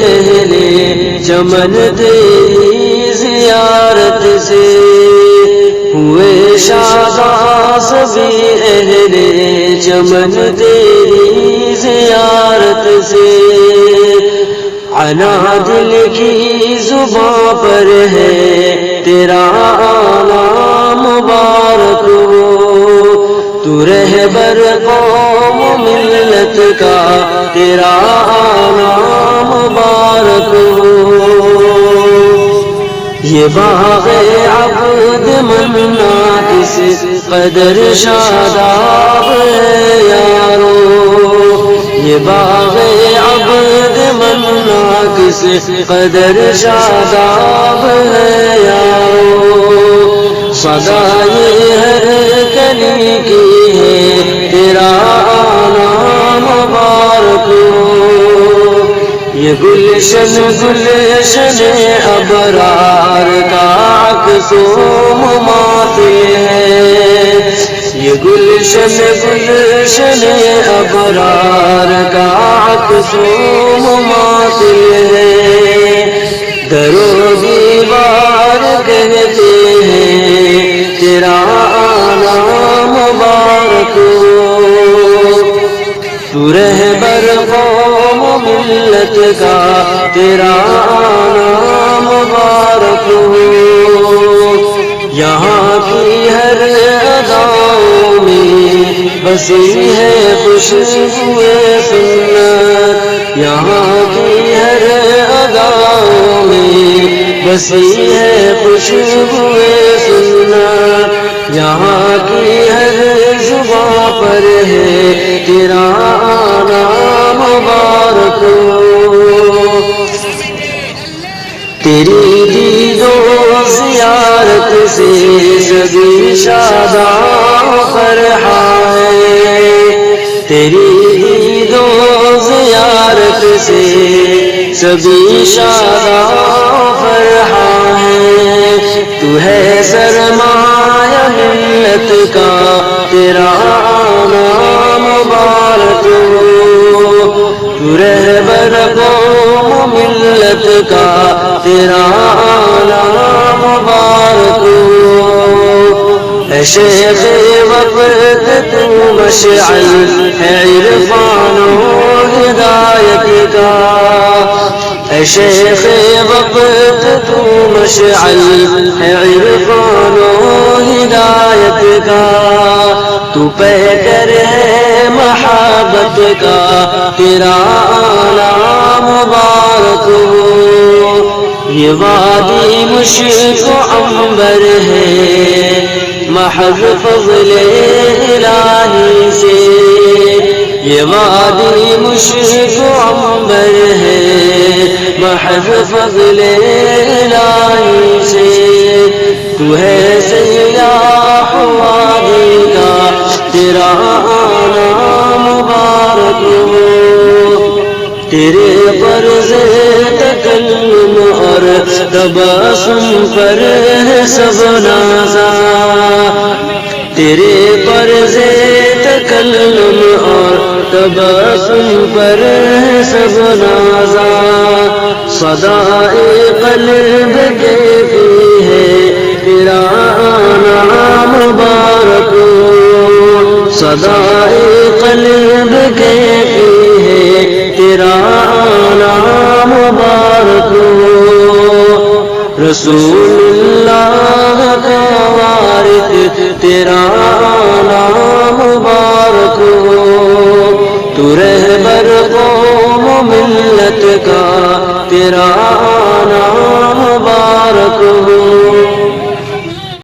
اہل چمن تیری زیارت سے، ہوئے شاداں سبھی اہل چمن تیری زیارت سے۔ عنا دل کی زباں پر ہے تیرا نام مبارک ہو، تو رہبر قوم ملت کا تیرا نام مبارک ہو۔ یہ باغ عبد منا کس قدر شاداب ہے یارو، یہ باغ عبد منا کس قدر شاداب ہے یارو، صدا یہ ہر کلی کی ہے تیرا نام مبارک ہو۔ یہ گلشن گلشن ابرار کا عکس و مماثل ہے، یہ گلشن گلشن ابرار کا عکس و مماثل ہے۔ در و دیوار کہتے ہیں تیرا نام مبارک ہو، تو رہبر قوم ملت کا تیرا نام مبارک ہو۔ یہاں کی ہر اداؤں میں بسی ہے خوشبو سنت، یہاں کی ہر اداؤں میں بسی ہے خوشبو سنت، یہاں کی ہر زباں پر ہے تیرا نام مبارک ہو۔ تیری دید و زیارت سے سبھی شاداں فرحاں ہے، تیری دید و زیارت سے سبھی شاداں فرحاں ہے، تو ہے سرمایہ ملت کا تیرا نام مبارک ہو، تو رہبر قوم ملت کا تیرا نام مبارک ہو۔ اے شیخ وقت تو مشعل ہے عرفان و ہدایت کا، اے شیخ وقت تو مشعل ہے عرفان و ہدایت کا، تو پیکر ہے محبت کا تیرا نام مبارک ہو۔ یہ وادی مشک و عنبر ہے محض فضل الہی سے، یہ وادی مشک و عنبر ہے محض فضل الہی سے، تو ہے سیاح وادی کا تیرا نام مبارک ہو۔ تیرے قرض تکلم اور تبسم پر ہے سب نازا، تیرے قرض تکلم اور تبسم پر ہے سب نازا، صدائے قلب کیفی ہے تیرا نام مبارک ہو، صدائے قلب کیفی ہے تیرا نام مبارک ہو۔ رسول اللہ کا وارث تیرا نام مبارک ہو، تو رہبر قوم ملت کا تیرا نام مبارک ہو۔